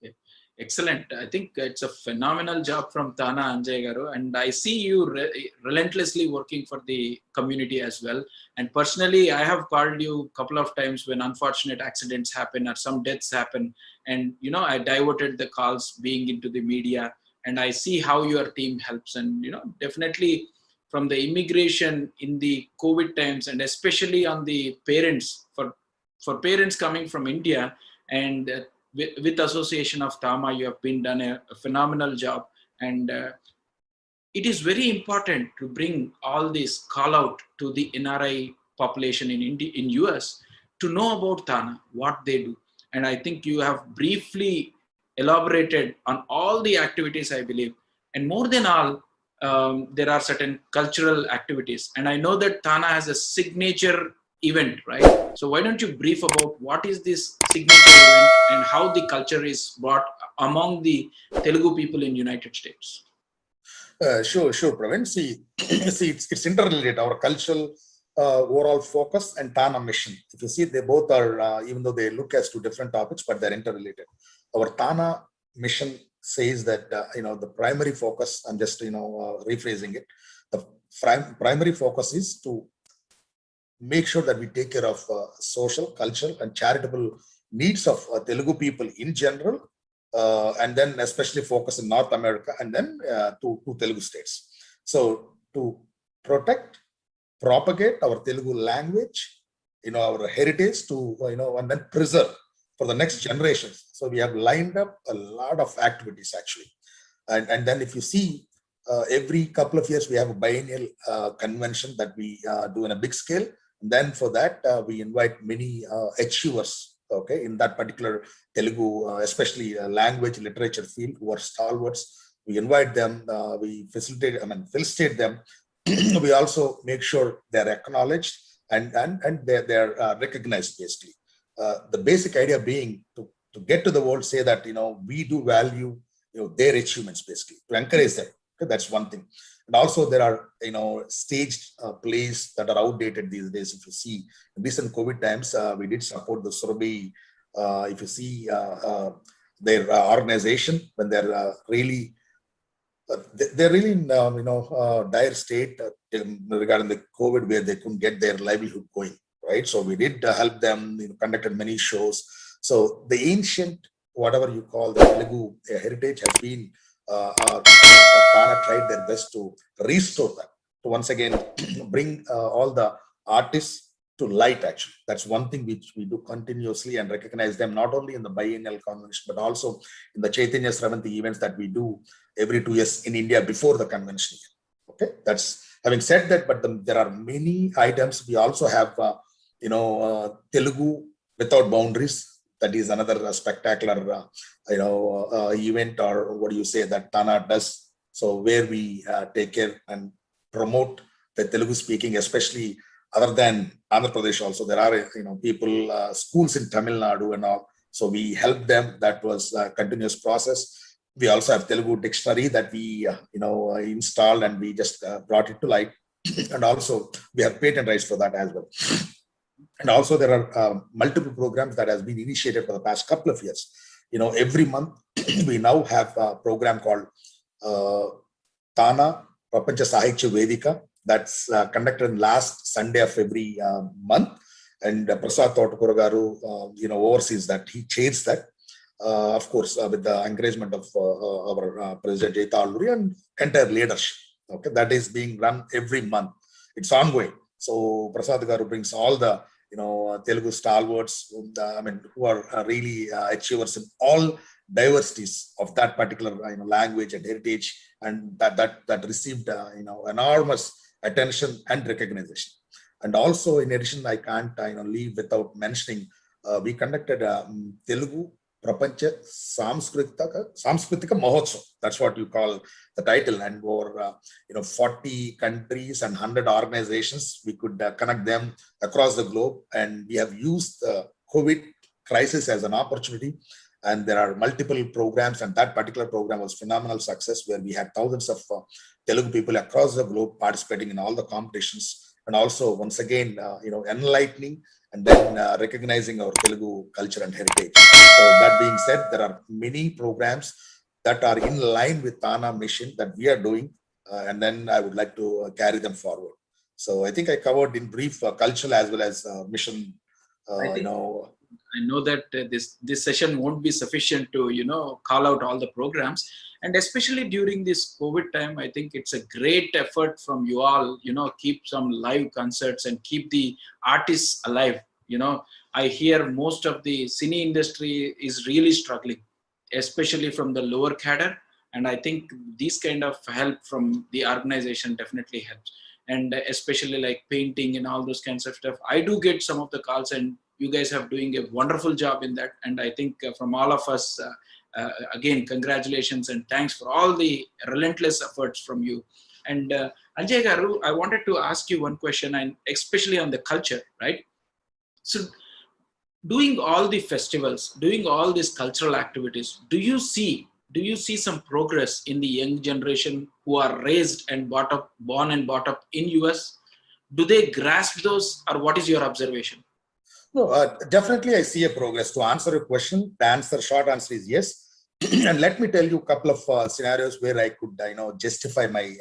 Okay. Excellent. I think it's a phenomenal job from TANA, Anjaiah Garu, and I see you relentlessly working for the community as well. And personally, I have called you a couple of times when unfortunate accidents happen or some deaths happen, and I diverted the calls being into the media, and I see how your team helps, and definitely from the immigration in the COVID times, and especially on the parents for parents coming from India and with association of TAMA, you have been done a phenomenal job, and it is very important to bring all this call out to the NRI population in India, in US, to know about TANA, what they do, and I think you have briefly elaborated on all the activities, I believe, and more than all, there are certain cultural activities, and I know that TANA has a signature event, right? So why don't you brief about what is this signature event and how the culture is brought among the Telugu people in United States? Sure, Praveen. See, it's interrelated. Our cultural overall focus and TANA mission. If you see, they both are, even though they look as two different topics, but they're interrelated. Our TANA mission says that the primary focus. I'm just rephrasing it. The primary focus is to make sure that we take care of social, cultural, and charitable needs of Telugu people in general, and then especially focus in North America, and then to Telugu states. So to protect, propagate our Telugu language, our heritage, and then preserve for the next generations. So we have lined up a lot of activities actually, and then if you see, every couple of years we have a biennial convention that we do in a big scale. And then for that, we invite many achievers, okay, in that particular Telugu, especially language, literature field, who are stalwarts. We invite them, we felicitate them. We also make sure they're acknowledged and they're recognized, basically. The basic idea being to get to the world, say that, we do value, their achievements, basically, to encourage them. Okay, that's one thing. And also there are, staged plays that are outdated these days. If you see, in recent COVID times, we did support the Surabhi. If you see their organization, when they're really, in dire state regarding the COVID, where they couldn't get their livelihood going, right? So we did help them, conducted many shows. So the ancient, whatever you call the Telugu heritage, has been TANA tried their best to restore that, to once again bring all the artists to light. Actually, that's one thing which we do continuously, and recognize them not only in the biennial convention, but also in the Chaitanya Sravanti events that we do every 2 years in India before the convention. Okay, that's having said that, but there are many items. We also have Telugu without boundaries. That is another spectacular event, or what do you say, that TANA does. So where we take care and promote the Telugu speaking, especially other than Andhra Pradesh. Also there are people, schools in Tamil Nadu and all, so we help them. That was a continuous process. We also have Telugu dictionary that we installed, and we just brought it to light. And also we have patent rights for that as well. And also there are multiple programs that has been initiated for the past couple of years. Every month we now have a program called TANA Prapancha Sahitya Vedika, that's conducted on last Sunday of every month. And Prasad Thotakura Garu, oversees that. He chairs that, of course, with the encouragement of our President Jayita Alluri and entire leadership. Okay, that is being run every month. It's ongoing. So Prasad Garu brings all the Telugu stalwarts, who are really achievers in all diversities of that particular language and heritage, and that received enormous attention and recognition. And also, in addition, I can't leave without mentioning, we conducted Telugu Prapancha Samskritika Mahotsav. That's what you call the title. And over 40 countries and 100 organizations, we could connect them across the globe. And we have used the COVID crisis as an opportunity. And there are multiple programs, and that particular program was phenomenal success, where we had thousands of Telugu people across the globe participating in all the competitions. And also, once again, enlightening and then recognizing our Telugu culture and heritage. So that being said, there are many programs that are in line with TANA mission that we are doing, and then I would like to carry them forward. So I think I covered in brief cultural as well as mission. I You think know, I know that this session won't be sufficient to call out all the programs, and especially during this COVID time, I think it's a great effort from you all. Keep some live concerts and keep the artists alive. I hear most of the cine industry is really struggling, especially from the lower cadre, and I think these kind of help from the organization definitely helps. And especially like painting and all those kinds of stuff, I do get some of the calls, and you guys are doing a wonderful job in that. And I think from all of us, again, congratulations and thanks for all the relentless efforts from you. And Anjaiah garu, I wanted to ask you one question, and especially on the culture, right? So doing all the festivals, doing all these cultural activities, do you see some progress in the young generation who are raised and born and brought up in US? Do they grasp those, or what is your observation? no, definitely I see a progress. To answer your question, short answer is yes. And let me tell you a couple of scenarios where I could, justify my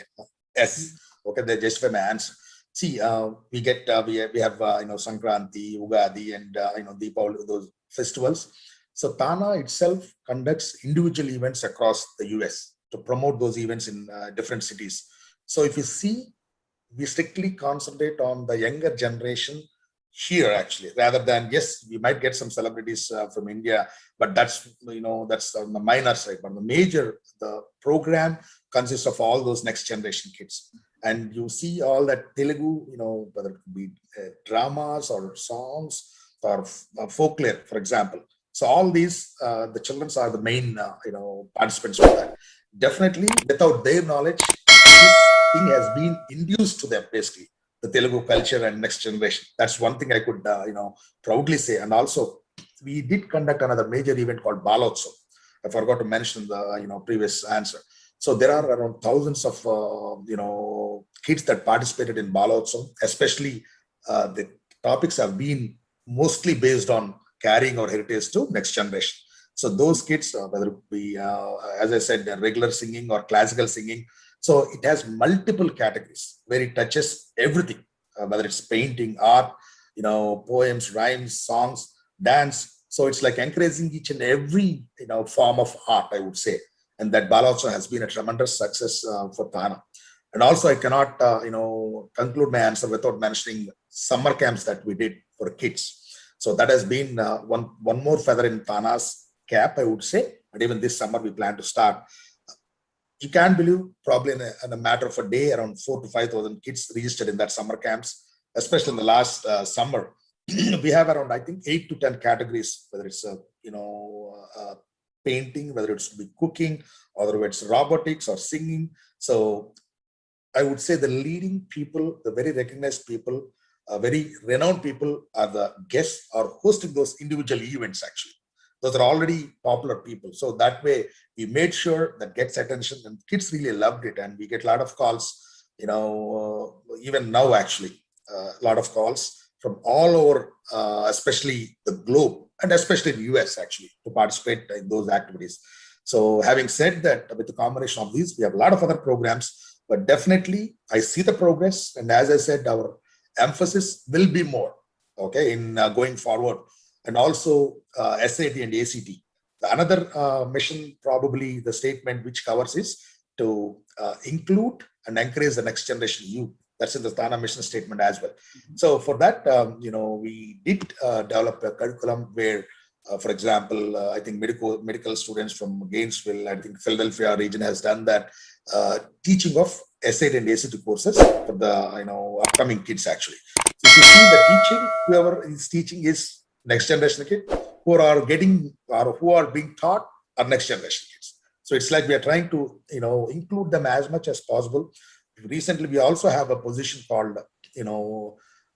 yes. Okay, they justify my answer. See, we have Sankranti, Ugadi, and Deepavali, those festivals. So TANA itself conducts individual events across the US to promote those events in different cities. So if you see, we strictly concentrate on the younger generation here actually, rather than, yes, we might get some celebrities from India, but that's on the minor side. But the program consists of all those next generation kids, and you see all that Telugu, whether it be dramas or songs or folklore, for example. So all these, the children are the main, participants for that. Definitely, without their knowledge, this thing has been induced to them, basically the Telugu culture and next generation. That's one thing I could, proudly say. And also, we did conduct another major event called Balotsav. I forgot to mention the, previous answer. So there are around thousands of, kids that participated in Balotsav. Especially, the topics have been mostly based on carrying our heritage to next generation. So those kids, whether it be, as I said, regular singing or classical singing, so it has multiple categories where it touches everything, whether it's painting, art, poems, rhymes, songs, dance. So it's like encouraging each and every, form of art, I would say. And that Balotsav has been a tremendous success for TANA. And also, I cannot, conclude my answer without mentioning summer camps that we did for kids. So that has been one more feather in TANA's cap, I would say. But even this summer, we plan to start. You can't believe, probably in a matter of a day, around 4,000 to 5,000 kids registered in that summer camps, especially in the last summer. We have around, I think, 8 to 10 categories, whether it's painting, whether it's be cooking, or whether it's robotics or singing. So I would say the leading people, the very recognized people, very renowned people are the guests or hosting those individual events actually. Those are already popular people. So that way we made sure that gets attention, and kids really loved it. And we get a lot of calls, even now actually, a lot of calls from all over, especially the globe and especially the US actually, to participate in those activities. So having said that, with the combination of these, we have a lot of other programs, but definitely I see the progress. And as I said, our emphasis will be more, okay, in going forward. And also SAT and ACT. Another mission, probably the statement which covers is to include and encourage the next generation youth. That's in the TANA mission statement as well. So for that, we did develop a curriculum where, for example, I think medical students from Gainesville, I think Philadelphia region has done that, teaching of SAT and ACT courses for the upcoming kids actually. So if you see the teaching, whoever is teaching is next generation kids, who are getting or who are being taught are next generation kids. So it's like we are trying to include them as much as possible. Recently, we also have a position called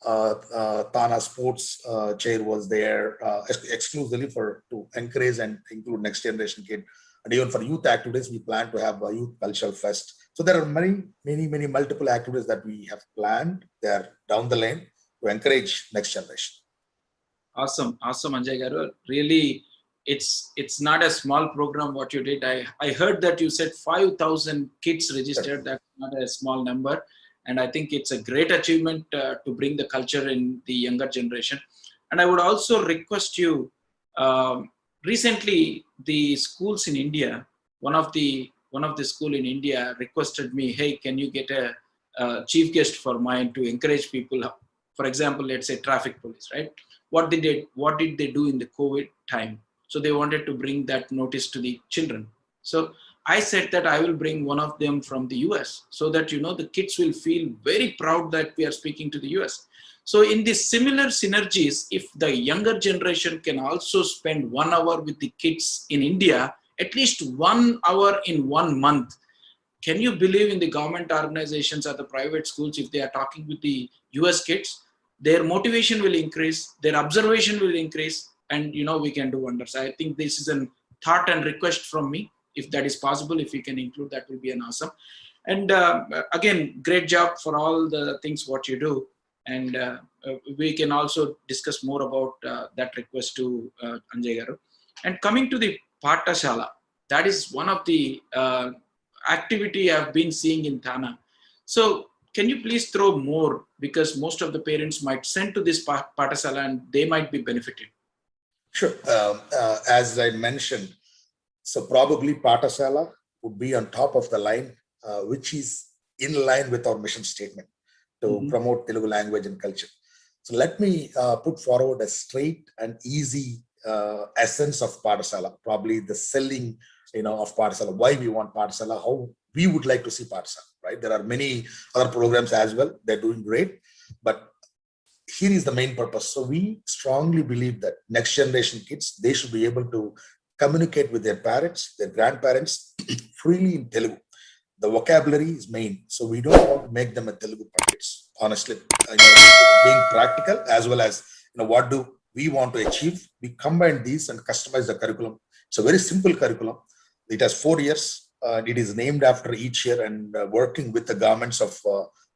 TANA Sports Chair was there exclusively to encourage and include next generation kid. And even for youth activities, we plan to have a youth cultural fest. So there are many multiple activities that we have planned there down the lane to encourage next generation. Awesome, Anjaiah garu. Really, it's not a small program what you did. I heard that you said 5,000 kids registered. That's not a small number, and I think it's a great achievement to bring the culture in the younger generation. And I would also request you. Recently, the schools in India, one of the school in India requested me, hey, can you get a chief guest for mine to encourage people? For example, let's say traffic police, right? What did they do in the COVID time? So they wanted to bring that notice to the children. So I said that I will bring one of them from the US so that the kids will feel very proud that we are speaking to the US. So in these similar synergies, if the younger generation can also spend 1 hour with the kids in India, at least 1 hour in 1 month, can you believe in the government organizations or the private schools, if they are talking with the US kids, their motivation will increase, their observation will increase, and we can do wonders. I think this is a thought and request from me. If that is possible, if you can include, that will be an awesome. And again, great job for all the things what you do. And we can also discuss more about that request to Anjaiah garu. And coming to the Patashala, that is one of the activity I've been seeing in TANA. So can you please throw more, because most of the parents might send to this Patasala and they might be benefited. Sure. As I mentioned, so probably Patasala would be on top of the line, which is in line with our mission statement to promote Telugu language and culture. So let me put forward a straight and easy essence of Patasala, probably the selling of Patasala, why we want Patasala, how we would like to see Patasala, right? There are many other programs as well. They're doing great, but here is the main purpose. So we strongly believe that next generation kids, they should be able to communicate with their parents, their grandparents freely in Telugu. The vocabulary is main. So we don't want to make them a Telugu pundits, honestly, being practical as well as, what do we want to achieve. We combine these and customize the curriculum. It's a very simple curriculum. It has 4 years. It is named after each year and working with the governments of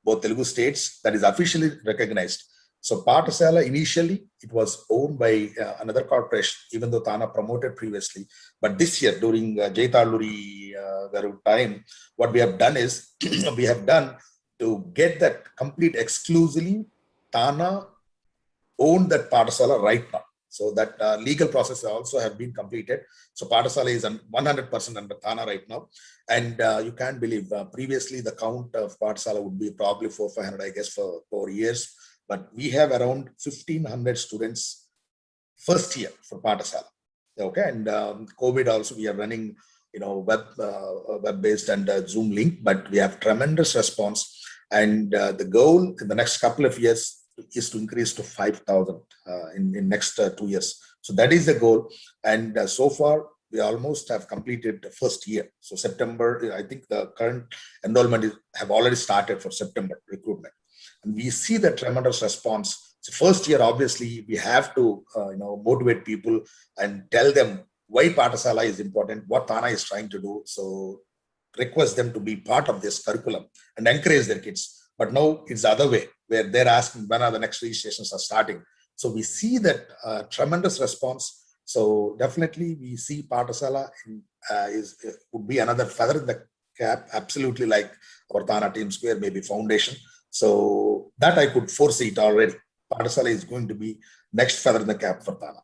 both Telugu states that is officially recognized. So Patasala, initially, it was owned by another corporation, even though TANA promoted previously. But this year, during Anjaiah Chowdary Lavu time, what we have done is, we have done to get that complete exclusively, TANA owned that Patasala right now. So that legal process also have been completed. So Patasala is 100% under TANA right now. And you can't believe, previously the count of Patasala would be probably 400-500, I guess, for 4 years. But we have around 1,500 students first year for Patasala. Okay, and COVID also we are running, web-based and Zoom link, but we have tremendous response. And the goal in the next couple of years is to increase to 5,000 in next 2 years. So that is the goal. And so far, we almost have completed the first year. So September, I think the current enrollment have already started for September recruitment. And we see the tremendous response. So first year, obviously, we have to motivate people and tell them why Patasala is important, what TANA is trying to do. So request them to be part of this curriculum and encourage their kids. But now it's the other way, where they're asking when are the next registrations are starting. So we see that tremendous response. So definitely we see Patasala would be another feather in the cap, absolutely like our TANA Team Square, maybe foundation. So that I could foresee it already. Patasala is going to be next feather in the cap for TANA.